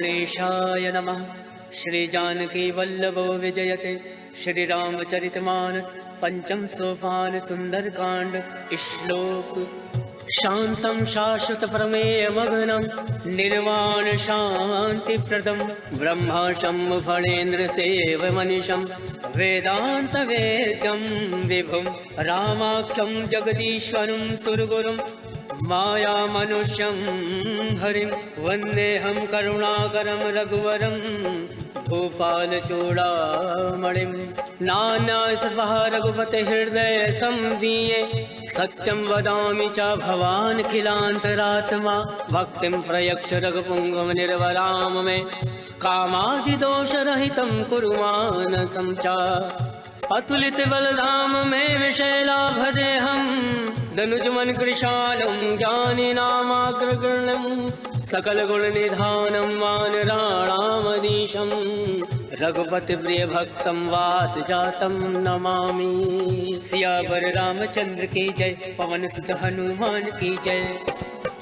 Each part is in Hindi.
गणेशाय नमः। श्री जानकी वल्लभो विजयते। श्री रामचरितमानस पंचम सोपान सुंदरकांड। श्लोक। शांतं शाश्वत प्रमेय मग्नं निर्वाण शांति प्रदम ब्रह्माशं फणेन्द्र सेव मनीषं वेदांत वेद्यं विभुं रामाख्यं जगदीश्वरं सुरगुरुं माया मनुष्यं हरिं वन्देऽहं करुणाकरं रघुवरं भूपाल चूड़ामणिं। नानासर्वः रघुपते हृदय संदीये सत्यं वदामि च भवान् खिलान्तरात्मा भक्तिं प्रयच्छ रघुपुङ्गव निर्वराम मे कामादिदोषरहितं कुरु मानसं च अतुलित बलधाम में विशैलाभदेहं धनुजमन कृशालं ज्ञानिनामाग्रगण्यं सकल गुण निधानं वानराणामधीशं रघुपति प्रिय भक्तं वात जातं नमामि। सियावर रामचंद्र की जय। पवन सुत हनुमान की जय।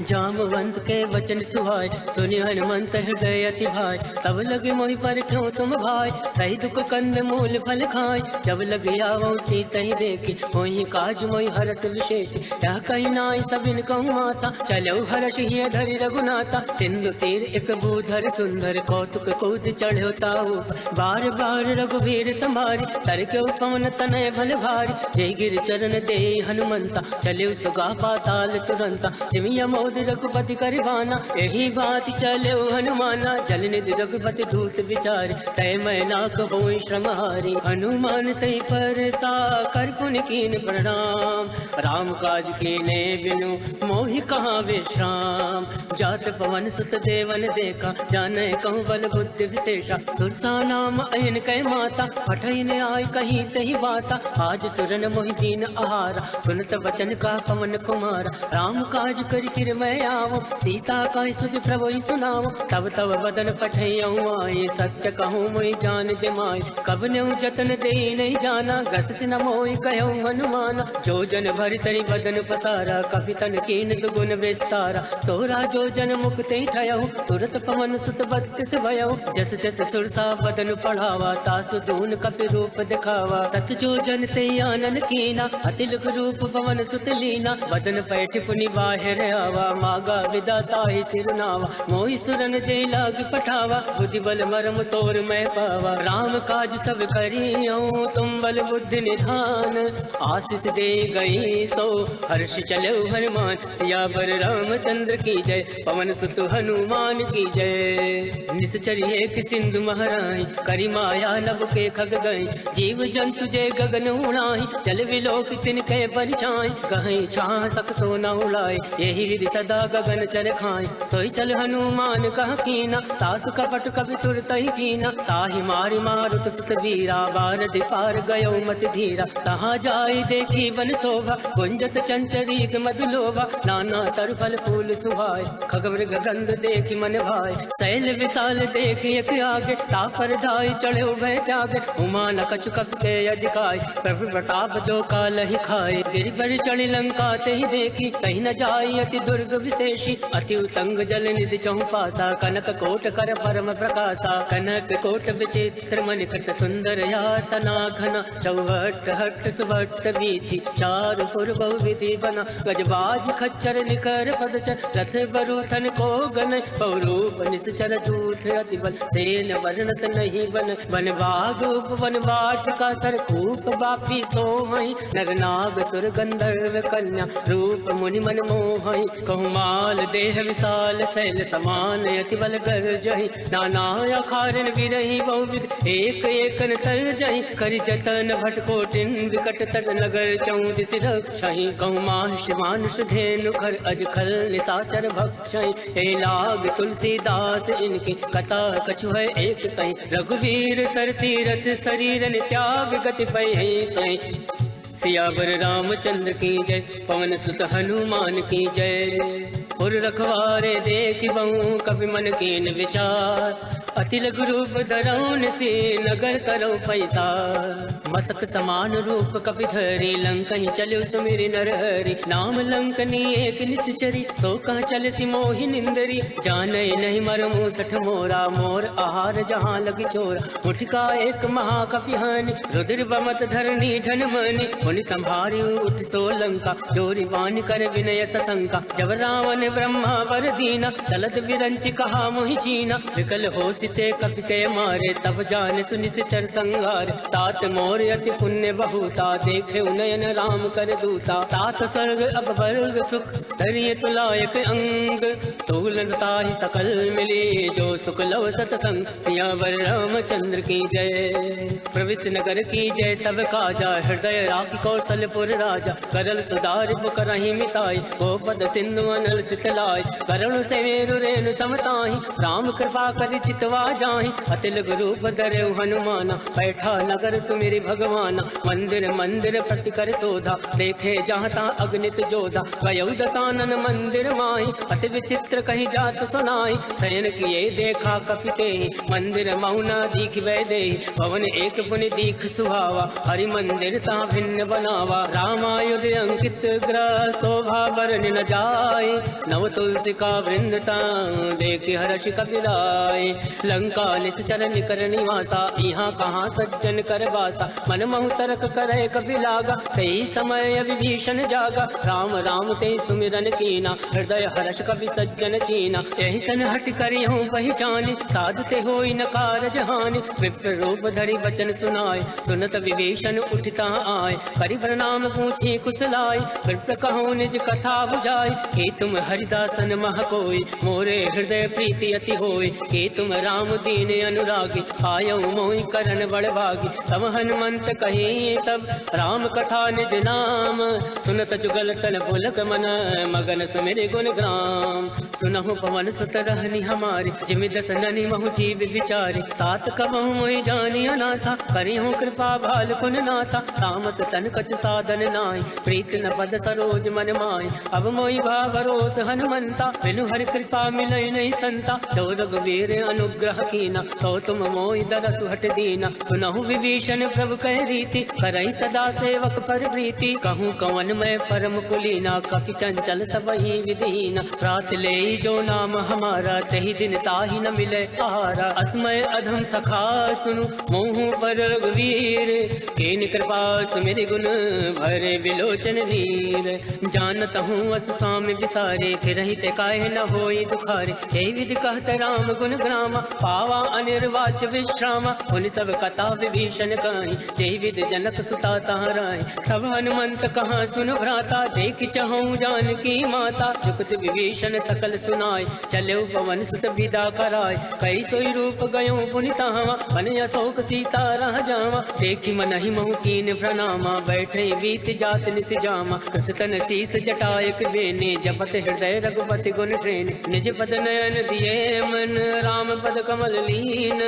जामवंत के वचन सुहाय सुनि हनुमंत हृदय अति भाई। तब लगे मोहि पर क्यों तुम भाई सही दुख कंद मूल फल खाय। जब लगे आवो सीता ही देखी होई काज मोहि हरस विशेष। यह कही नाई सबिन कहूँ माता चलो हर्ष ही धरि रघुनाथा। सिंधु तीर एक बूधर सुंदर कौतुक कूद चढ़ो ताऊ। बार बार रघुवीर संभारी तर के पवन तनय भल भारी। जय गिर चरण दे हनुमंता चले सुगा पाताल तुरंता। जिमिया मोद रघुपति करवाना यही बात चले हनुमाना। जल निधि रघुपति दूत विचार तय मैं ना कबोई श्रमहारी। हनुमान तय पर सा कर पुन कीन प्रणाम। राम काज कीने बिनु मोहि कहाँ विश्राम। जात पवन सुत देवन देखा जाने कहूँ बल बुद्धि विशेषा। सुरसा नाम अयन कै माता पठन आय कहीं तही बाता। आज सुरन मोहि दीन आहारा सुनत वचन का पवन कुमारा। राम काज कर फिर मैं आवो सीता का सुध प्रभु सुनाओ। तब तब बदन पठैयऊँ आए सत्य कहूँ मोहि जान दे माय। कब न्यू जतन दे नहीं जाना गस सिन मोहि कहूँ हनुमाना। जो जन भर तरी बदन पसारा कपि तन कीन दुगुन विस्तारा। सोरा जो जन मुक्ति ठयऊ तुरत पवन सुत बत्तिस भयऊ। जस जस सुरसा बदन पढ़ावा तासु दून कपि रूप दिखावा। सत जो जन ते आनन कीना अतिलुक रूप पवन सुत लीना। बदन पैठ पुनि बाहिर आवा मागा विदाता ही सिरनावा। मोहि सुरन जे लाग पठावा बुद्धि बल मरम तोर मैं पावा। राम काज सब करियो तुम बल बुद्धि निधान। आशीष दे गई सो हर्ष चलो हनुमान। सियावर रामचंद्र की जय। पवन सुत हनुमान की जय। निश्चर एक सिंधु महराई करी माया नभ के खग गई। जीव जंतु जय गगन उड़ाई जल विलोक तिनके परिछाई। कहीं छाह सक सोना उड़ाई यही विधि सदा गगन चर खाई। सोई चल हनुमान कह कीना तासु कपट कपि तुरत ही चीना। ताहि मारि मारुत सुत वीरा बार दिपार गयो मत धीरा। तहाँ जाई देखी वन शोभा गुंजत चंचरीक मधुलोभा। नाना तर फल फूल सुहाय खगमृग गंध देखी मन भाई। शैल विशाल देख एक आगे तापर धाई चढ़े भय त्यागे। उमा न कछु कप के अधिकाय प्रभु प्रताप जो काल ही खाए। गिरि पर चढ़ी लंका ते ही देखी कहीं न जाई अति दुर्ग विशेषी। अति उतंग जल निधि चहु पासा कनक कोट कर परम प्रकाशा। कनक कोट विचित्र मणिकट सुंदर यातना घना। चौहट हट सुभट वीथि चारु पुर बहुविधि बना। गजबाज खच्चर निकर पदचर रथ बरूथन को गन। पौरूप निश्चर जूथ अति बल सेन वर्णत नहीं बन। वन बाग उपवन बाट का सरकूप बापी सोहई। नर नाग सुर गंधर्व कन्या रूप मुनि मन मोहई। कहूँ माल देह विशाल शैल समान अति बल कर जही। नाना अखारन विरही बहुविध एक एकन तर जही। करि जतन भट कोटिन विकट तर नगर चौदिस रक्षहि। कहूँ माहिष मानुष धेनु खर अज खल निशाचर भक्षहि। हे लाग तुलसीदास इनकी कथा कछु है एक कहीं। रघुवीर सर तीरथ शरीरन त्याग गति पै सही। सियावर रामचंद्र की जय। पवन सुत हनुमान की जय। पुर रखवारे देख बहु कवि मन कीन विचार। अति लघु रूप धरौन से नगर करो पैसा। मसक समान रूप कपि धरी लंकहि चलो सुमिरि नरहरि। नाम लंकनी एक निश्चरी सो कह चल सी मोहि निंदरी। जाने नहीं मरमु सठ मोरा मोर आहार जहाँ लगी चोरा। मुठका एक महाकपि हानि रुद्र बमत धरनी धन मनि। मुनि संभारी उठ सो लंका जोरी वान कर विनय सशंका। जब रावण ब्रह्मा वर दीना चलत विरंच कहा मोहि चीना। विकल हो सिते कपि के मारे तब जान सुनि चर संगार। तात मोर अति पुण्य बहुता देखे नयन राम कर दूता। तात स्वर्ग अब वर्ग सुख धरिय तुलायक अंग। तुलनता ही सकल मिली जो सुख लव सतसंग। सियावर रामचंद्र की जय प्रविश नगर की जय सब काजा। हृदय राखी कौशलपुर राजा करल सुधार करहि मिताई। गोपद सिंधु अनल सितलाई करुण से मेरु रेणु समताहि। राम कृपा कर चितवा जाहि अति लघु रूप धरऊ हनुमाना। बैठा नगर सुमिरि भगवाना मंदिर मंदिर प्रति कर शोधा। देखे जहाँ ता अगणित जोधा गयौ दसानन मंदिर माहि। अति विचित्र कहीं जात सुनाई शयन किए देखा कपि तेहि। मंदिर मौना दीख वै देहि भवन एक पुनि दीख सुहावा। हरि मंदिर ता भिन्न बनावा रामायुध अंकित ग्रह शोभा वर्णि न जाय। नव तुलसी का वृंदता देख हर्ष कपिलाय। लंका निश्चर निकर निवासा यहाँ कहाँ सज्जन कर वासा। मन महु तरक करे कपि लागा कई समय विभीषण जागा। राम राम ते सुमिरन कीना हृदय हर्ष कपि सज्जन चीना। यही सन हट करी हूँ पहचानी साधते हो न कारज हानि। विप्र रूप धरि वचन सुनाय सुनत विभीषण उठता आय। करि प्रणाम पूछी कुशलाय विप्र कहूँ निज कथा बुझाई। कि तुम हरिदासन मह कोई मोरे हृदय प्रीति अति होय। कि तुम राम दीन अनुरागी आयौ मोहि करन बड़भागी। तब हनुमंत कही सब राम कथा निज नाम। सुनत जुगल तन पुलक मन मगन सुमिरि गुण ग्राम। सुनहु पवन सुत रहनी हमारी जिमि दस ननि महु जीव विचारी। तात कबहु मोहि जानी अनाथा करिहु कृपा भाल कुन नाथा। तामत तन कछ साधन नाहि प्रीत न पद सरोज मन माहि। अब मोहि भा भरोस हनुमंता बिनु हरि कृपा मिलई नहीं संता। तो रघुवीर अनुग्रह कीना तो तुम मोहि दरसु हट दीना। सुनहु विभीषण प्रभु कह रीति करई सदा सेवक पर प्रीति। कहूँ कवन मैं परम कुलीना कपि चंचल सबहि विधीना। रात ले जो नाम हमारा तही दिन ताहि न मिले आहारा। अस्मय अधम सखा सुनु मोहु पर रघुवीर। केन कृपा सुमिरि गुण भरे विलोचन नीर। जानत हूँ अस स्वामी विसारे फिर ते काहे न होई दुखारे। हे विधि कहत राम गुण ग्रामा पावा अनिर्वाच विश्रामा। उन सब कथा विभीषण कहि जय विधि जनक सुता तहाँ राहि। तब हनुमंत कहाँ सुन भ्राता देख चहु जानकी माता। जुगत विभीषण सकल सुनाय चलो पवन सुत विदा कराय। कई सोई रूप गयो पुनि तहाँ मन अशोक सीता रह जावा। देखी मन ही महु कीन प्रणामा बैठे बीत जात निस जामा। कृषतन शीस जटायक बेने जपत हृदय रघुपति गुण श्रेणी। निज पद नयन दिए मन राम पद कमल लीन।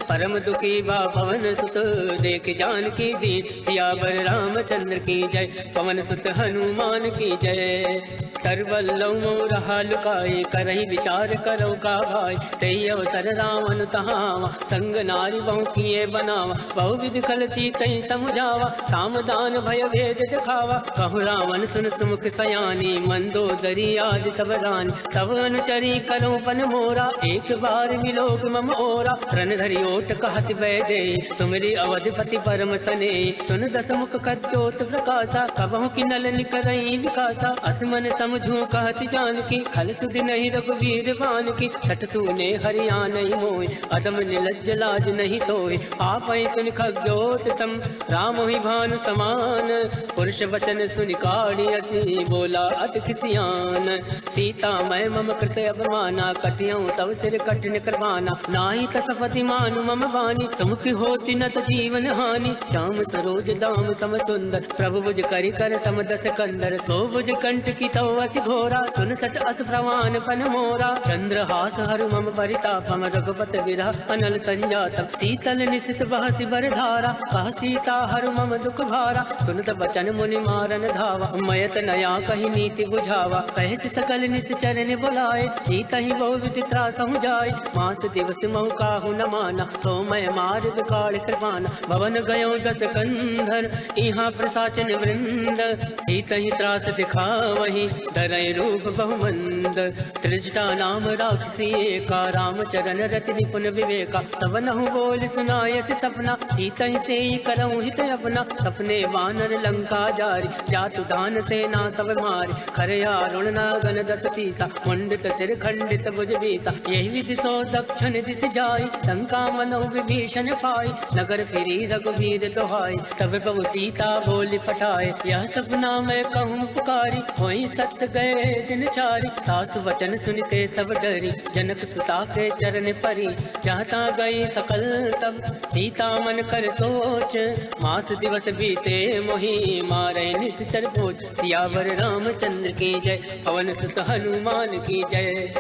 परम दुखी बा पवन सुत देख जानकी दीन। सियावर रामचंद्र की जय पवन सुत हनुमान की जय। तरवल्लौ मोरहा लुकाई करहि विचार करो का भाई। तई अवसर रावण तहावा संग नारी बहु किए बनावा। बहु विधि खल सीतई समुझावा सामदान भय भेद दिखावा। कहु रावण सुन सुमुख सयानी मंदोदरी आदि सब रानी। तब अनुचरी करो पन मोरा एक बार विलोक मम ओरा। रन धरि ओट कहत वै दे सुमिरि अवधिपति परम सने। सुन दस मुख कद्योत प्रकाशा कबहु की नल निकरई विकासा। असमन समझू कहत जानकी खल सुधि नहीं रघुवीर बान की। सठ सुने हरियाणई मोय अदम निलज्ज लाज नहीं तोय। आप सुन खग्योत सम राम ही भानु समान। पुरुष वचन सुनि काढ़ी असी बोला अति खिसियान। सीता मैं मम कृत अपमाना कटियौ तव सिर कठिन करवाना। नाही तसपति मानु मम वाणी सुमुखी होती न त जीवन हानि। श्याम सरोज दाम सम सुंदर प्रभु भुज करि कर समदस कंदर। सो भुज कंठ की तव अति घोरा सुन सट अस प्रवान पन मोरा। चंद्रहास हरु मम परितापम रघुपत विरह अनल संजातम। शीतल निशित बहसि बर धारा कह सीता हरु मम दुख भारा। सुनत बचन मुनि मारन धावा मयत नया कही नीति बुझावा। कह सकल निश्चर ने बुलाए, सीता ही बहु विधि त्रासहु जाय। मास दिवस महु काहू न माना, तो मैं मार विकाल कृपाना। भवन गयो दस कंधर, इहाँ प्रसाचन वृंद, सीता ही त्रास दिखावही, धरय रूप बहुमंद। त्रिजटा नाम राक्षसी एका, रामचरण रति निपुण विवेका। सबनहु बोल सुनायस सपना, सीता ही से करऊँ हित अपना। सपने वानर लंका जारी, जातु दान सेना सब मारी। खरया रुण नागन दस सीसा, मुंडित सिर खंडित भुज बीसा। यही विधि सो दक्षिण दिश जाय, लंका मनौ विभीषण पाई। नगर फिरी रघुवीर दोहाई, तब प्रभु सीता बोली पठाए। यह सपना मैं कहूँ पुकारी, वही सत्य गए दिन चारी। तासु वचन सुनते सब डरी, जनक सुता के चरण परी। जाता गई सकल तब, सीता मन कर सोच। मास दिवस बीते मोहि, मारे निश्चर भोज। सियावर रामचंद्र की जय, पवन सुत हनुमान की जय।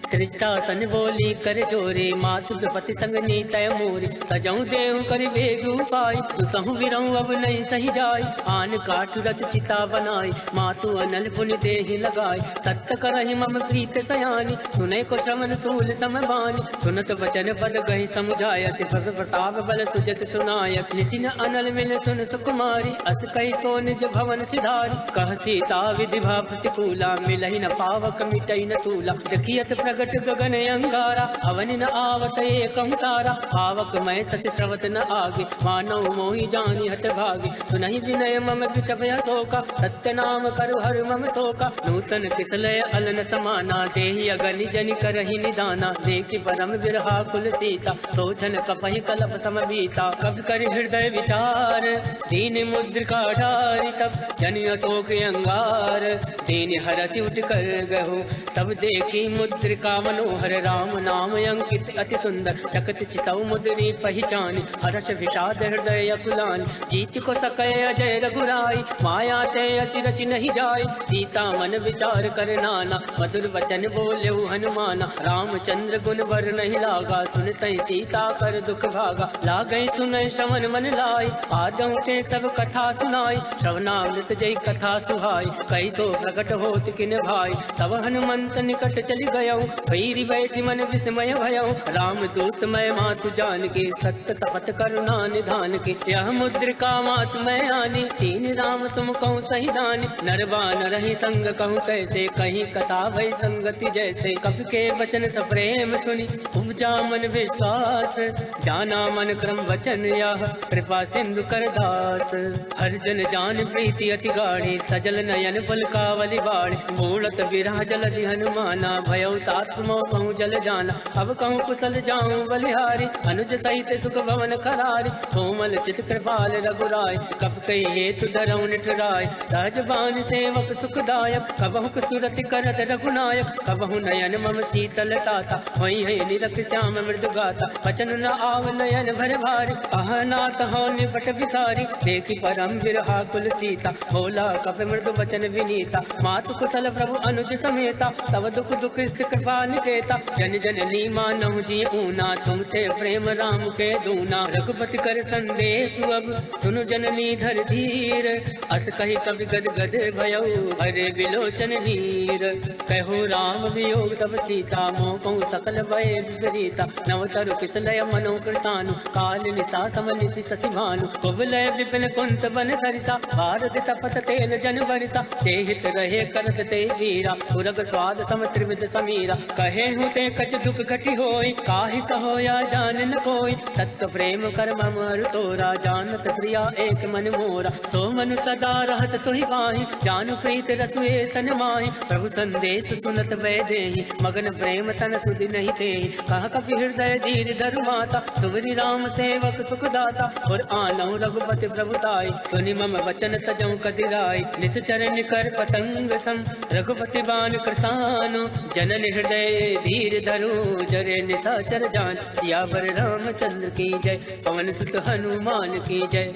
त्रिजटासन बोली कर जोरे, मातु विपति संग नीतय मोरे। तजऊ देहु कर वेग उपाय, दुसहु विरहु अब नहीं सही जाय। आन काठ रच चिता बनाई, मातु अनल पुनि देहि लगाई। सत्य करहि मम प्रीत सयानी, सुने को श्रवण सूल समबानी। सुनत वचन पद गहि समुझाय, सिर प्रताप बल सुजस सुनाय। निसिन अनल मिल सुन सुकुमारी, अस कहि सो निज भवन सिधारी। कह सीता विधि भा प्रतिकूला, मिलहि न पावक मिटई न सूला। देखियत प्रगट गगन अंगारा, अवनि न आवत एकं तारा। पावक मैं सस श्रवत न आगे, मानव मोहि जानि हत भागे। सुनहि विनय मम विटभय शोका, सत्य नाम करु हर मम शोका। नूतन किसलय अलन समाना, देहि अगनि जनि करहि निदाना। देखि परम विरहा कुल सीता, सोचन कपहि कलप समबीता। कब कर हृदय विचार, दीन मुद्रिका ढारी। तब जनि अशोक अंगार, दीन हरति उठ कर गहु। तब देखी मुद्रिका मनोहर, राम नाम अंकित अति सुंदर। चकत चितौ मुद्री पहचान, हर्ष विषाद हृदय अकुलान। जीत को सकै अजय रघुराई, माया ते असि रचि नहीं जाय। सीता मन विचार कर नाना, मधुर वचन बोलेउ हनुमाना। रामचंद्र गुण वर नहीं लागा, सुनतहि सीता कर दुख भागा। लागै सुनय श्रवण मन लाई, आदौ ते सब कथा सुनाई। श्रवणामृत जय कथा सुहाई, कैसो प्रकट होत किन भाई। तब हनुमंत निकट चली गयौ, भैरी बैठी मन विस्मय भयौ। राम दूत मैं मातु जान के, सत्य सपथ करुणा निधान के। यह मुद्रिका मातु मैं आनी, तीन राम तुम कहूँ सही दानी। नरवान रही संग कहूँ कैसे, कहीं कथा भई संगति जैसे। कब के वचन सप्रेम सुनी, उपजा मन विश्वास। जाना मन क्रम वचन यह, कृपा सिंधु कर दास। हर जन जान प्रीति अति गाढ़ी, सजल नयन पुलकावली बाढ़। मूलत विरह जलधि हनुमाना, भयउ तात मोह कहूँ जल जाना। अब कहूँ कुशल जाऊँ बलिहारी, अनुज सहित सुख भवन करारी। कोमल चित कृपाल रघुराय, कब कही हेतु डरऊ निठराय। सहज बान सेवक सुखदायक, कबहु सुरति करत रघुनायक। कबहु नयन मम शीतल ताता, होई है निरख श्याम मृदु गाता। वचन न आव नयन भर भारी, अहनाथ हो निपट विसारी। देखी परम विरहा कुल सीता, बोला कप मृदु वचन विनीता। मातु कुशल प्रभु अनुज समेता, तब दुख दुख कृपा निकेता। जन जन नी मानहु जी ऊना, तुम थे प्रेम राम के दूना। रघुपति कर संदेश अब, सुनु जननी धर धीर। अस कही कवि गद गद भयउ, हरे विलोचन नीर। कहो राम वियोग तब सीता, मोह कहूँ सकल भय विपरीता। नवतरु किसलय मनो कृतानु, काल निशा समनिशि शशि भानु। कुवलय विपिन कुंत बन सरिसा, भारत तपत तेल जन बरिसा। चेहित रहे करत ते वीरा, उरग स्वाद सम त्रिविध समीरा। कहे हूँ ते कछ दुख घटी होई, काहि कहो या जान न कोई। तत्व प्रेम कर मम तोरा, जानत प्रिया एक मन मोरा। सो मनु सदा रहत तुहि पाहि, जानु प्रीत रसुए तन माहि। प्रभु संदेश सुनत वै देहि, मगन प्रेम तन सुधि नहीं तेहि। कह कपि हृदय धीर धरु माता, सुवरि राम सेवक सुख दाता। और आनौ रघुपति प्रभुताई, सुनि मम वचन तजौ कदिराई। निश्चर निकर पतंग सम, रघुपति बान कृसानु। जनन हृदय धीर धरु, जरे निशाचर जान। सियावर रामचंद्र की जय, पवन सुत हनुमान की जय।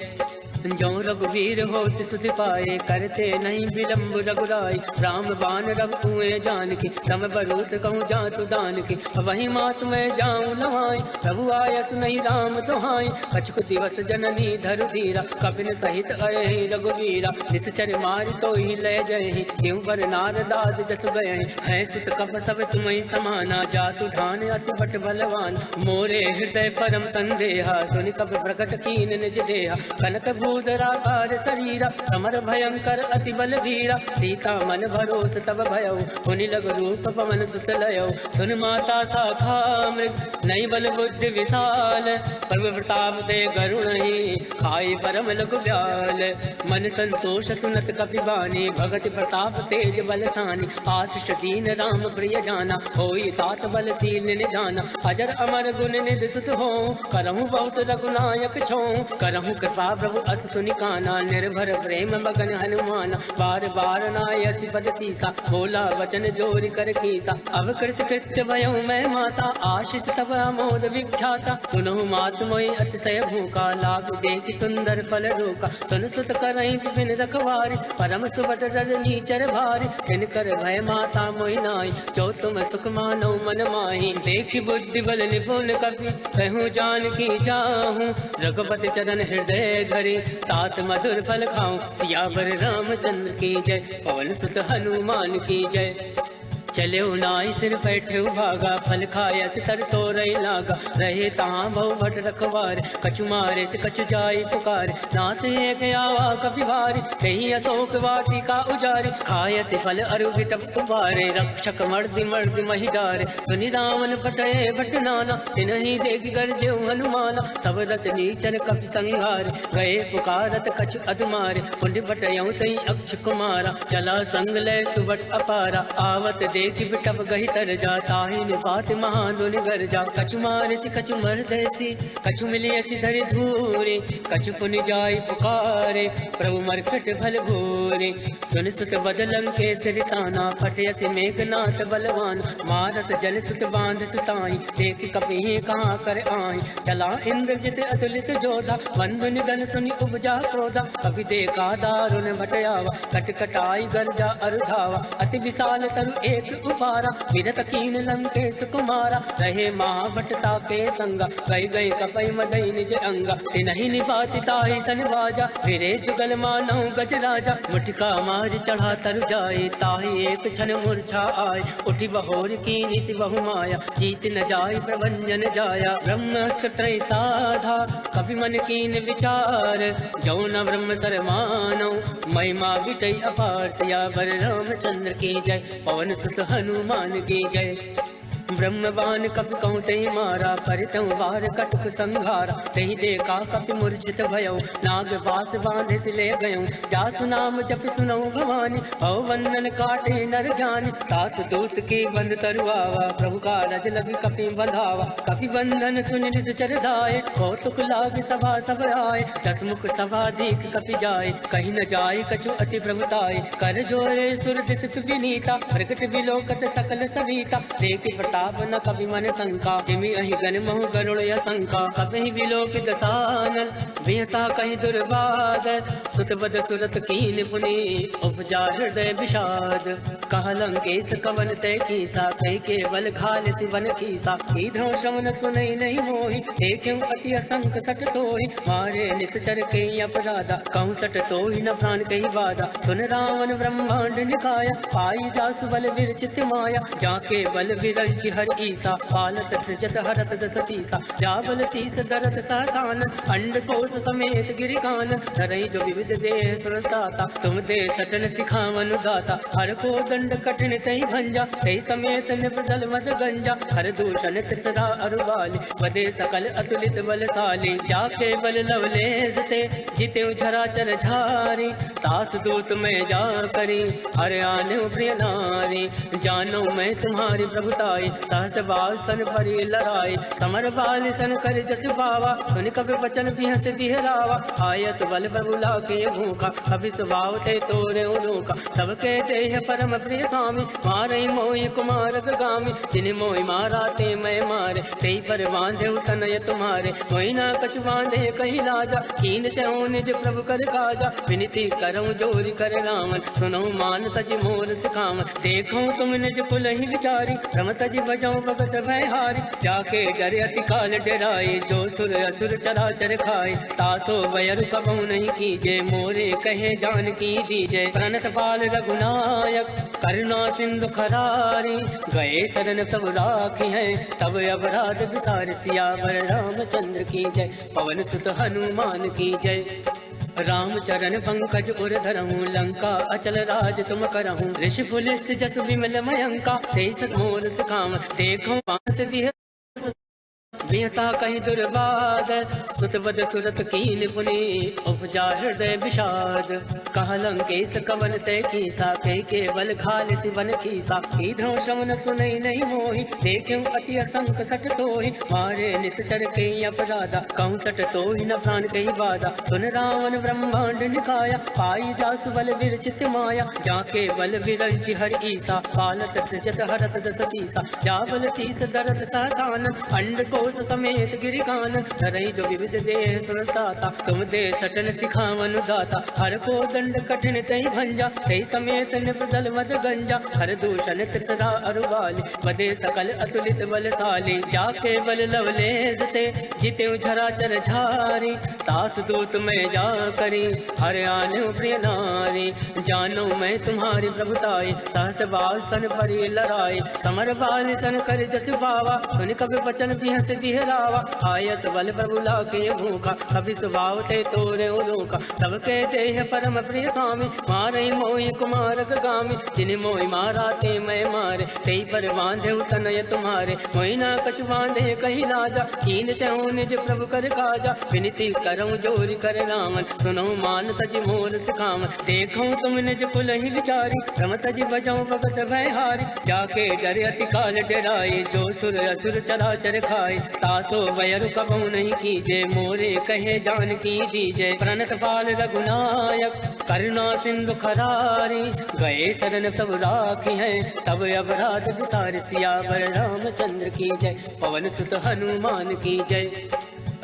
जो रघुवीर होत सुध पाए, करते नहीं विलम्ब रघुराई। राम बाण रघु कुएं जान की, तम बरूत कहूँ जातु दान की। वही मात मैं जाऊँ नवाई, प्रभु आय सुनई राम दुहाई। कछुक दिवस जननी धरु धीरा, कपिन सहित अहि रघुवीरा। निश्चर मारि तो ही लय जय, क्यों पर नारदाद जस गए। है सुत कप सब तुम्हें समाना, जातु धान अति बट बलवान। मोरे हृदय परम संदेहा, सुनि कप प्रकट कीन निज देहा। कनक भूधराकार शरीरा, समर भयंकर अति बलवीरा। सीता मन भरोस तब भयउ, पुनि लग रूप पवन सुत लयउ। सुन माता शाखा मृग, नई बल बुद्धि विशाल। प्रभु प्रताप ते गरुणहि, खाई परम लघु ब्याल। मन संतोष सुनत कपि बानी, भगति प्रताप तेज बलसानी। आशीष दीन राम प्रिय जाना, होई तात बलशील निधाना। अजर अमर गुण निधि सुत हो, करहु बहुत रघुनायक छो। करहु कृपा प्रभु अस सुनि काना, निर्भर प्रेम मगन हनुमाना। बार बार नायसि पद सीसा, बोला वचन जोरि कर कीसा। अवकृत कृत्य भयउ मैं माता, आशीष तब अमोद विख्याता। सुनहु मात मोहि अतिशय भूखा, लागु देखि सुंदर फल रूका। सुन सुत करहि विपिन रखवारी, परम सुबद रजनी चर भारी। किनकर भय माता मोहि नाई, जो तुम सुख मानो मन माही। देखि बुद्धि बल निपुण कपि, कहूँ जानकी जाहूँ। रघुपति चरण हृदय धरे, तात मधुर फल खाऊं। सियावर रामचंद्र की जय, पवन सुत हनुमान की जय। चले नाई सिर बैठे भागा, फल खाया से तर तो रही लागा। रहे तहाँ बहु भट रखवार, कछु मारे से कछु जाई पुकार। नाथ एक आवा कपि भारी, कहीं अशोक वाटिका उजारी। खाया से फल अरु विटप कुबारे, रक्षक मर्दि मर्दि मही डारे। सुनि रावण पटये भट नाना, तिनहि देख गर्जeu हनुमाना। सब रच नीचर कपि संहारे, गए पुकारत कछु अधमारे। पुण्य बटयऊ तई अक्ष कुमारा, चला संग लय सुबट अपारा। आवत देखि विटप गहि तर जा, ताहि निपात महादुनि गर जा। कछु मारसि कछु मरदैसी, कछु मिलियसि धरि धूरे। कछु पुनि जाई पुकारे, प्रभु मरकट भल भूरे। सुन सुत बदलं के सिरसाना, फटयसि मेघनाथ बलवान। मारस जल सुत बांध सुताई, देख कपि कहाँ कर आहि। चला इंद्रजित अतुलित जोधा, बंधु निगन सुनि उपजा क्रोधा। कपि देखा दारुण भटयावा, कटकटाई गर्जा अरुधावा। अति विशाल तरु एक उपारा, विरत कीन लंकेश कुमारा। रहे महाभटता के संगा, गई गई कपई मदई निज अंगा। तिनहि निपाति ताहि सन बाजा, फिरे जुगल मानौ गज राजा। मुठिका मार चढ़ा तरु जाए, ताहि एक क्षण मूर्छा आए। उठि बहोर कीनि सि बहु माया, जीत न जाय प्रभंजन जाया। ब्रह्मास्त्र त्रय साधा, कपि मन कीन विचार। जो न ब्रह्म सर मानौ, महिमा विटई अपार। सियावर रामचंद्र की जय, पवन सुत हनुमान की जय। ब्रह्मवान कपि कहूँ तहि मारा, परितौ वार कटुक संघारा। तहि देखा कपि मूर्छित भयउ, नाग वास बांधे से ले गयऊ। जासु नाम जपि सुनऊ भवानी, भव बंधन काटे नर ज्ञानी। तास दूत की बंद तरुआवा, प्रभु का रज लगी कपि बंधावा। कपि बंधन सुनि निश्चर धाये, कौतुक लाग सभा सब आए। दस मुख सभा दीख कपि जाए, कहीं न जाय कछु अति प्रभुताय। कर जोरे सुर दिस विनीता, प्रकट विलोकत सकल सविता। देखि प्रताप न कभी मन शंका, जिमि अहि गन महु गरुड़ शंका। कभी विलोक दसानन, बेसा कहीं दुर्बादर। सुत बद सुरत कीन पुनि, उपजा हृदय विषाद। कह लंकेश कवन तय कीसा, कह केवल घाल सिवन कीसा। ईधौ श्रवण सुनई नहीं मोहि, देखिं अति असंक सट तोहि। मारे निश्चर के अपराधा, कहूँ सट तोहि न प्राण कही बाधा। सुन रावण ब्रह्मांड निकाया, पाई जासु बल विरचित माया। जाके बल विरंचि हर ईसा, पालत सृजत हरत दस सीसा। जाबल शीस दरत सहसान, अंड कोश समेत गिरिकान। धरई जो विविध देह सुरताता, तुम दे सटन सिखावन दाता। हर को दंड कठिन तई भंजा, तई समेत निपदल मद गंजा। हर दूषण त्रिसरा अरुबाली, वदे सकल अतुलित बलशाली। जाके बल लवलेश ते, जिते झराचर झारी। तास दूत में जा करी, हर आने प्रिय नारी। जानो मैं तुम्हारी प्रभुताई, सहस बासन परि लड़ाई। समर बाल सन कर जस पावा, सुन कभी बचन बिहस बिहरावा। आयस बल बबुला के भूखा, कभी स्वभाव ते तोरे उनूका। सबके देह परम प्रिय स्वामी मारई मोहि कुमार गामी जिन मोहि मारा ते मैं मारे ते पर बांधे तनय तुम्हारे मोहि ना कछु बांधे कही लाजा कीन चहु निज प्रभु कर काजा विनती करऊं जोरी कर रामन सुनो मान तज मोर सिखावन देखो तुम निज कुल ही विचारी रम तज बजाऊं भगत भय हारी जाके डरे अति काल डराए जो सुर असुर चराचर खाए तासो वयर कबहु नहीं कीजे मोरे कहे जान की दीजे प्रणत पाल रघुनायक करुणा सिंधु खरारी गए शरण तब राखी है तब अपराध विसार सियावर रामचंद्र की जय पवन सुत हनुमान की जय राम चरण पंकज उर धरहूँ लंका अचल राज तुम करहूँ ऋषि पुलिस जस विमल मयंका तेस मोर सुखाम देखो पास विह बिहसा कहीं दुर्बाद सुतवद सुरत कीन पुनि उपजा हृदय विषाद कहलंकेश कवन ते कीसा के केवल खाल सिवन कीसा ईधो शमन सुनई नहीं मोहि देखूं अति असंक सट तोहि मारे निश्चर के अपराधा कहूँ सट तोहि न प्राण कही बाधा सुन रावण ब्रह्मांड निकाया पाई जासु बल विरचित माया जाके बल विरंचि हर ईसा पालत सजत हरत दस सीसा जाबल शीस दरत सहसान अंड कोश समेत गिरिकान धरई जो विविध देह सुरताता तुम दे सटन सिखावन दाता हर को दंड कठिन तई भंजा तई समेत निपदल मद गंजा हर दूषण त्रिसरा अरुवाली बदे सकल अतुलित बलशाली जाके बल लवलेज ते जिते झराचर झारी तास दूत में जा करी हर आने प्रिय नारी जानो मैं तुम्हारी प्रभुताई सहस बाल सन परी लड़ाई समर बाल सन कर जस पावा सुन कभी वचन बिहस बिहरावा आयत बल प्रभु लाके भूखा कभी स्वभाव ते तोरे उलोका सबके देह परम प्रिय स्वामी मारे मोहि कुमार गामी जिन मोहि मारा ते मैं मारे ते पर बांधे तनय तुम्हारे मोहि ना कछु बांधे कही लाजा कीन चहु निज प्रभु कर काजा विनती करऊं जोरी कर रामन सुनो मान तज मोर सिखावन देखो तुम निज कुल ही विचारी रम तज बजाऊं भगत भय हारी जाके डरे अति काल डराए जो सुर असुर चराचर खाए तासो वयर कबहु नहीं कीजे मोरे कहे जान की दीजे प्रणत पाल रघुनायक करुणा सिंधु खरारी गए शरण तब राखी है तब अपराध विसार सियावर रामचंद्र की जय पवन सुत हनुमान की जय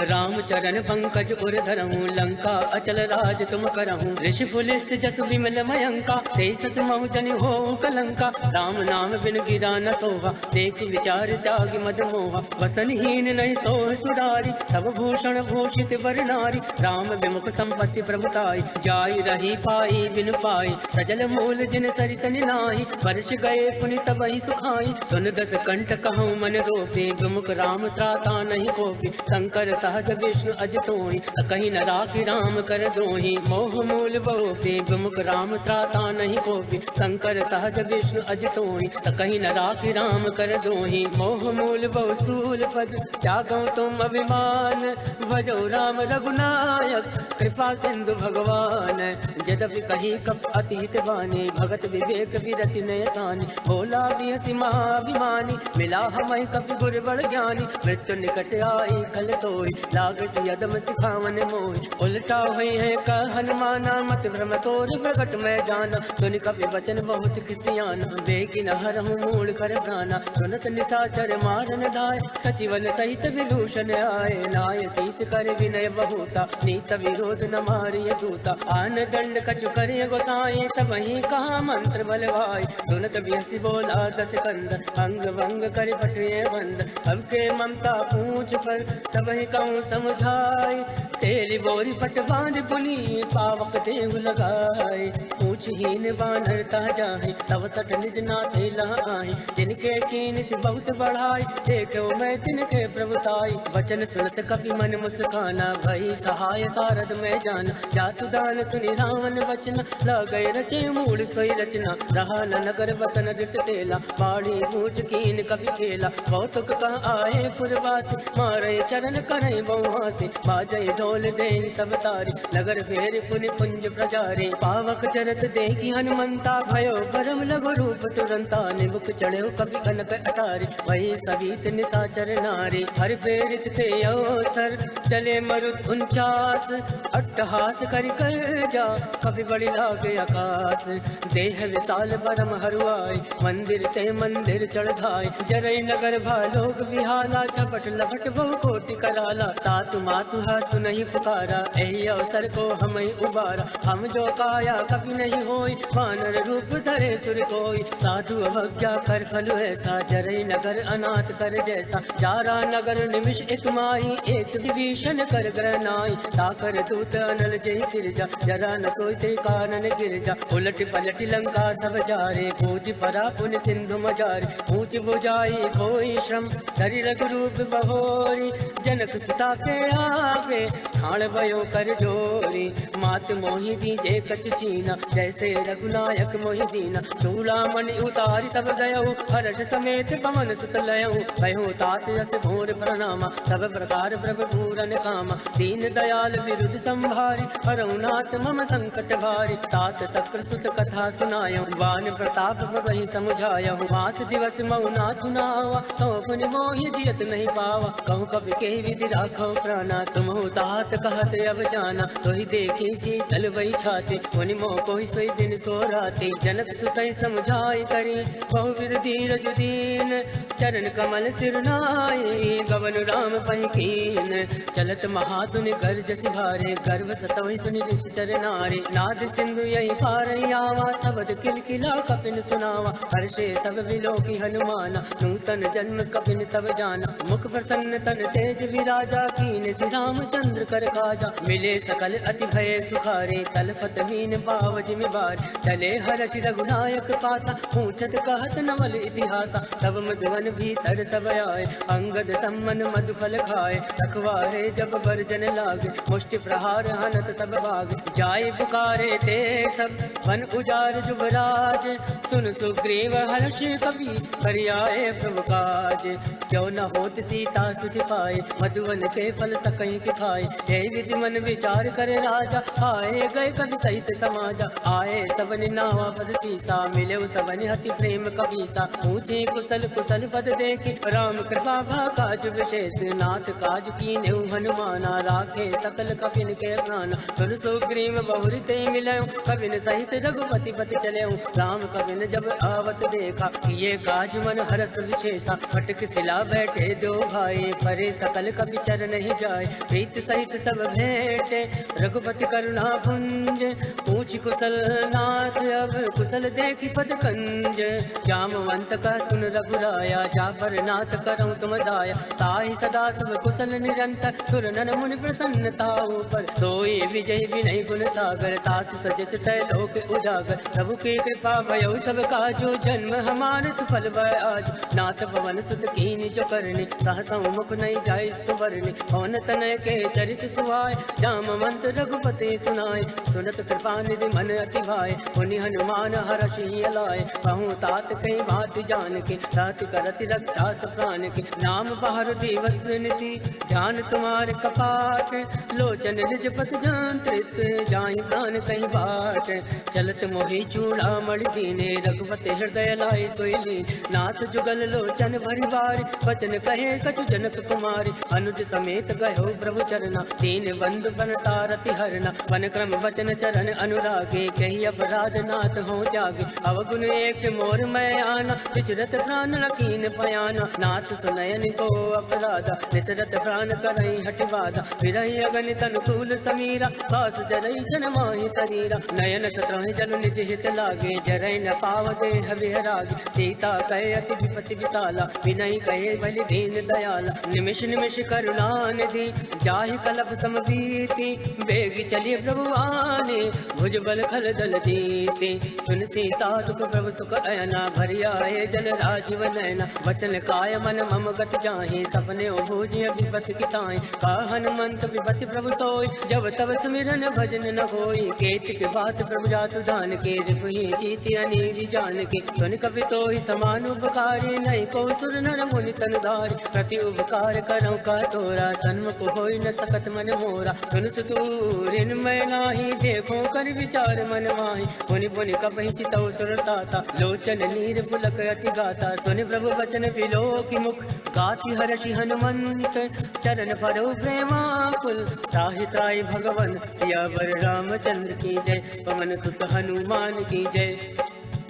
राम चरण पंकज उर धरहूँ लंका अचल राज तुम करहूँ ऋषि पुलिस जस विमल मयंका तेसस महु जनि हो कलंका राम नाम बिन गिरा न सोहा देख विचार त्याग मद मोहा वसनहीन नहीं सोह सुरारी सब भूषण भूषित वर नारी राम विमुख संपत्ति प्रभुताई जाय रही पाई बिन पाई सजल मूल जिन सरित निनाही वर्ष गए पुनि तबहि सुखाई सुन दस कंठ कहूँ मन रोपे विमुख राम त्राता नहीं कोपी शंकर सहज विष्णु अज तोहि कहीं न राखी राम कर द्रोही मोह मूल बहु विमुख राम त्राता नहीं कोपी शंकर सहज विष्णु अज तोहि कहीं न राखी राम कर द्रोही मोह मूल बहु सूल पद त्यागो तुम अभिमान भजो राम रघुनायक कृपा सिंधु भगवान यद्यपि कही कप अतीत बानी भगत विवेक विरति नयसानी भोला बिहसी महाभिमानी मिला हमें कपि गुर बड़ ज्ञानी मृत्यु निकट आई कल तोहि लाग यदम सिखावन मोहि उल्टा हुई है कह हनुमाना मत भ्रम तोर प्रकट में जाना सुन कपि वचन बहुत किसियाना बेकिन हरहु मूल कर प्राणा सुनत निशाचर मारन दाय सचिवन सहित विभूषण आए नाय शीस कर विनय बहुता नीत विरोध न मारिय दूता आन दंड कछु करे गोसाई सबहि कहा मंत्र बलवाई सुनत बिहसी बोला दस कंद अंग भंग कर पठिए बंद अब के ममता पूछ पर सबहि कहूँ समझाई तेरी बोरी पट बांध पुनी पावक देहु लगाए पूछहीन बानरता जाहि तब सठ निज नाथ लहाई जिनके कीन से बहुत बढ़ाई देखो मैं तिनके प्रभुताई वचन सुनत कपि मन मुस्काना भई सहाय सारद में जाना जातु दान सुनि रावण वचन लगे रचे मूल सोई रचना रहा न नगर वतन रिट तेला बाड़ी पूछ कीन कपि खेला कौतुक कह आए पुरवासी मारे चरण करे बहुहासी बाजय ढोल दे सब तारी नगर फेर पुनि पुंज प्रजारी पावक चरत देखी हनुमंता भयो परम लघु रूप तुरंता निमुख चढ़ो कवि कनक अटारी वही सवित निशाचर नारी हर प्रेरित थे अवसर चले मरुत 49 अट्टहास करि कर जा कवि बड़ी लागे आकाश देह विशाल परम हरुआई मंदिर ते मंदिर चढ़ाई जरई नगर भालोक विहाला झपट लपट बहु कोटि कराला तातु मातु हाथ नहीं पुकारा यही अवसर को हम उबारा हम जो काया कभी नहीं होई वानर रूप धरे सुर कोई साधु अवज्ञा कर फल ऐसा जरई नगर अनाथ कर जैसा जारा नगर निमिष एक माही एक विभीषण कर ग्रह नाई ताकर दूत अनल जय सिरजा जरा न सोचते कानन गिरजा उलट पलट लंका सब जारे कूद परा पुन सिंधु मजारे ऊंच बुझाई कोई श्रम धरि रघुरूप बहोरी जनक सुता के आगे ठाण भयो कर जोरी मात मोहि दीजे कछ चीना जैसे रघुनायक मोहि दीना चूड़ामणि उतारी तब गयऊ हर्ष समेत पवन सुत लयऊ कहो तात यस घोर प्रणामा सब प्रकार प्रभु पूरन कामा दीन दयाल विरुद्ध संभारी हरउनाथ मम संकट भारी तात सक्र सुत कथा सुनायो वान प्रताप वही समुझायहु मास दिवस मौना थुनावा तो पुनि मोहि जियत नहीं पावा कहूँ कवि के विधि राखो प्राणा तुम हो तात कहत अब जाना तो ही देखी शीतल वही छाते मुनि मोह कोई सोई दिन सो राते जनक सुतई समझाई करी बहुविध धीरज दीन चरण कमल सिरनाई गवन राम पहिकीन चलत महातुनि गर्ज सिधारे गर्भ सतवि सुनि ऋषि चरनारे नाद सिंधु यही पार आवा शब्द किलकिला कपिन सुनावा हर्षे सब विलोकी हनुमाना नूतन जन्म कपिन तब जाना मुख प्रसन्न तन तेज विराजा कीन श्री रामचंद्र कर काजा मिले सकल अति भय सुखारे तलफत मीन पाव जिमिबार चले हर्ष रघुनायक पासा पूछत कहत नवल इतिहासा तब मधुवन भीतर सब आए अंगद सम्मन मधुफल खाए रखवारे जब बरजन लागे मुष्टि प्रहार हनत सब भाग जाय पुकारे ते सब वन उजार जुबराज सुन सुग्रीव हर्ष कवि करियाए प्रभु काज क्यों न होत सीता सुधि पाए मधुवन के फल सकई के खाए यही विधि मन विचार करे राजा आए गए कवि सहित समाजा आए सबनि नावा पद सीसा मिले सबनि हति प्रेम कबीसा पूछे कुशल कुशल पद देखे राम कृपा भा काज विशेष नाथ काज कीने हनुमाना राखे सकल कपिन के प्राण सुन सुग्रीव बहुरी ते मिले कपिन सहित रघुपति पति चले राम कपिन जब आवत देखा ये काज मन हरस विशेषा फटक सिला बैठे दो भाई परे सकल कवि चर नहीं जाए प्रीत सहित सब भेंटे रघुपति करुणा पुंज पूछ कुशल नाथ अब कुशल देखी पद कंज जामवंत का सुन रघुराया जाफर नाथ करऊं तुम दाया ताहि सदा सब कुशल निरंतर सुर नर मुनि प्रसन्नता ऊपर सोई विजय विनय गुण सागर तासु सजस तय लोक उजागर प्रभु की कृपा भयो सब काजो जन्म हमारे सुफल भय आज नाथ पवन सुत कीनि जो करनी सहसा मुख नहीं जाय सुवरनी कौन तनय के चरित सुहाय जामवंत रघुपति सुनाय सुनत कृपा निधि मन अति भाय मुनि हनुमान हर्षि लाय कहूँ तात कई बात जान के तात करति रक्षा प्राण के नाम बाहर दिवस निसी ध्यान तुम्हारे कपाट लोचन निज पत जंत्रित जाहि प्राण कहीं बाट चलत मोहि चूड़ा मणि दीने रघुपति हृदय लाय सोई नाथ जुगल लोचन भरी बार वचन कहे कछु जनक कुमारी अनुज समेत गयो प्रभु चरना दीन बंधु बनता रति हरना वन क्रम वचन चरण अनुरागे कही अपराध नाथ हो त्यागे अवगुण एक मोर मैं आना विचरत प्राण लकीन पयाना नाथ सुनयन को अपराधा निसरत प्राण करई हटिवादा विरही अगणित अनुकूल समीरा सास जरई जन माहि शरीरा नयन सतहि जल निज हित लागे जरई न पाव देह विहरागे सीता कहे अति विपति विशाला विनय कहे बलि दीन दयाला निमिष निमिष करुणा निधि जाहि कलप समबीति बेगी चलिए प्रभु आने भुज बल खल दल जीते सुन सीता दुख प्रभु सुख अयना भरिया है जल राजीव नैना वचन काय मन मम गत जाहि सपने भोजिय विपति किताई का हनुमंत विपति प्रभु सोई जब तब सुमिरन भजन न होई केत के बात प्रभु जातु दान के रिपुहि जीति अनीरि जान के सुन कवि तो ही समान उपकारी नहीं को सुर नर मुनि तन धारी प्रति उपकार करऊं का तोरा सन्मुख होई न सकत मन मोरा सुन सुतूरिन मैं नाही देखो कर विचार मन माहि पुनि पुनि कपहि चितौ सुरताता लोचन नीर पुलक अति गाता सुनि प्रभु वचन विलोकि मुख गाति हर्षि हनुमंत चरण परो प्रेमाकुल त्राहि त्राहि भगवन सियावर रामचंद्र की जय पवन सुत हनुमान की जय।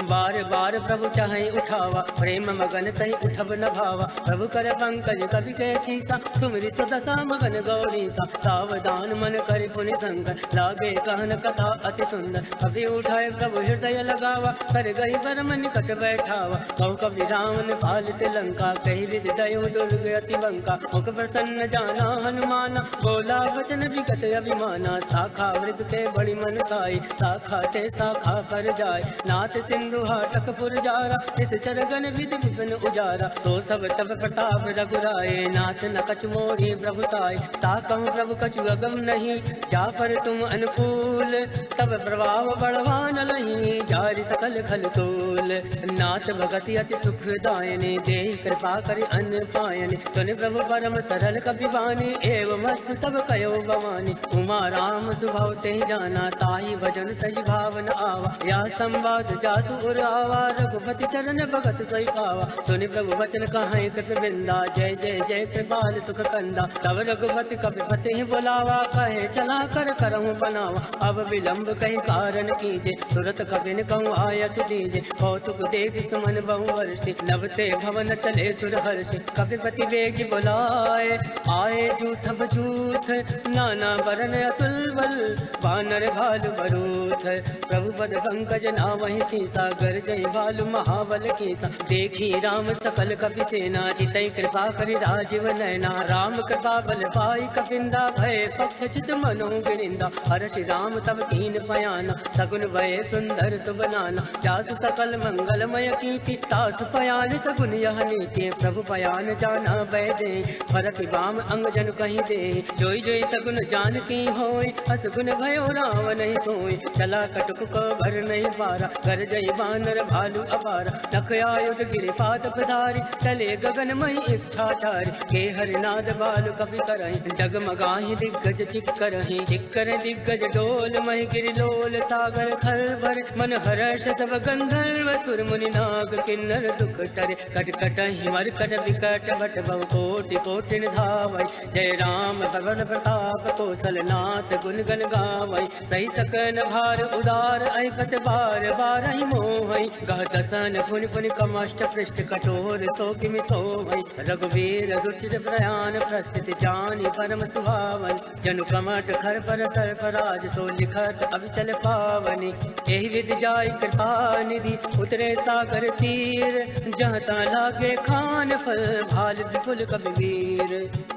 बार बार प्रभु चाहे उठावा प्रेम मगन तहि उठब न भावा प्रभु कर पंकज कवि के सीसा सुमिरि सुदशा मगन गौरी सा सावधान मन करि पुनि संकर लागे कहन कथा अति सुंदर कवि उठाए प्रभु हृदय लगावा कर गई परम निकट बैठावा कहु कवि रावण पालित लंका कही विधि दयो दुर्ग अति बंका मुख प्रसन्न जाना हनुमाना बोला वचन विगत अभिमाना शाखा वृद्ध ते बड़ी मन साई शाखा ते शाखा पर जाय नाथ सिंधु हाटक पुरजारा इस चरगन विधि विपिन उजारा सो सब तब प्रताप रघुराए नाथ न कछु मोरी प्रभुताय ताकहु प्रभु कछु अगम नहीं जा पर तुम अनुकूल तब प्रभाव बढ़वान लही जारि सकल खल तोल नाथ भगति अति सुखदायने दे कृपा करि अन्न पायने सुन प्रभु परम सरल कपिवानी एवं मस्त तब कयो भवानी उमा राम सुभाव ते जाना ताहि भजन तज भावन आवा या संवाद जासु उर आवा रघुपति चरण भगत सोई पावा सुनि प्रभु वचन कहाई कृत बिंदा जय जय जय कृपाल सुख कंदा तब रघुपति कपिपति बुलावा कहे चला कर करहु बनावा अब विलंब कहीं कारण कीजे तुरत कपिन कहूँ आयस दीजे कौतुक देख सुमन बहु वर्षि नवते भवन चले सुर हर्षि कपिपति वेग बुलाए आए जूथ बजूथ नाना वरण अतुल बल बानर भालु बरूथ प्रभु पद पंकज नावहि सीसा गर जय भालु महाबल कीसा देखी राम सकल कपि सेना चितई कृपा करि राजीव नयना राम कृपा बल पाई कपिंदा भय पक्ष चित मनो गिरिंदा हर्षि राम तब कीन पयाना सगुन भय सुंदर सुबनाना जासु सकल मंगलमय कीर्ति तासु पयान सगुन यह नीति प्रभु पयान जाना भय दे भरत बाम अंग जन कहीं दे जोई जोई सगुन जान की होय असगुन भयो राम नहीं सोय चला कटुक को भर नहीं पारा कर जय बानर भालु अपारा नख आयुध गिरि पात पधारी चले गगन मई इच्छा चारी के हरिनाद बालु कपि करहि डगमगाहि दिग्गज चिक्करहि चिक्कर दिग्गज डोल महि गिरि लोल सागर खल भर मन हर्ष सब गंधर्व सुर मुनि नाग किन्नर दुख टरे कट कटहि मरकट विकट भट बहु कोटि कोटि धावै जय राम भवन प्रताप कौशल नाथ गुण गण गावै सही सकन भार उदार ऐपत बार बार ही मोहै गह दसन फुनि फुनि कमष्ट पृष्ठ कठोर सो किमि सोहै रघुवीर रुचिर प्रयाण प्रस्थित जानि परम सुहावन जनु कमट खर पर सरफराज सो लिखत अभिचल पावनी एहि विधि जाय कृपा निधि उतरे सागर तीर जहाँ ता लागे खान फल भाल विपुल कबीर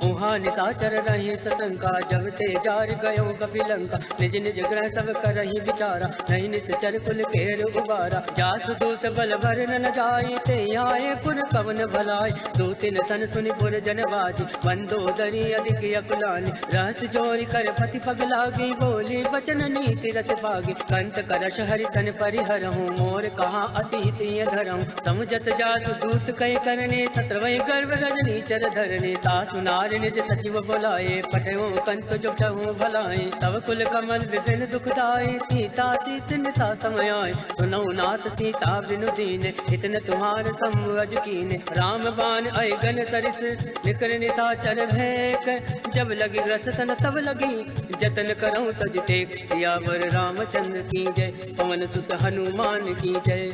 उहाँ निशाचर रहे सशंका जब ते जार गयो कपिलंका निज निज ग्रह सब करहि विचारा नहीं निश्चर कुल केर उबारा जासु दूत बल भर न जाय ते आए पुर कवन भलाय दो तिन सन सुनि पुर जन बाजी बंदो दरी अधिक अकुलानी रहस जोरी कर पति पग लागी बोली वचन नीति रस पागी कंत करश हरि सन परिहरहूँ मोर कहा अतीत धरहूँ समुझत जासु दूत कई करने सत्रवय गर्भ रजनी चर धरने तासु नार निज सचिव बुलाए पटयो कंत जो चहु भलाए तब कुल कमल विभिन्न दुखदाई सीता सीत निशा समय आए सुनौ नाथ सीता बिनु दीने इतने तुम्हार संवज कीने राम बाण अय गन सरिस निकर निशाचर भैक जब लगी रसतन तब लगी जतन करऊँ तज टेक सियावर रामचंद्र की जय पवन सुत हनुमान की जय।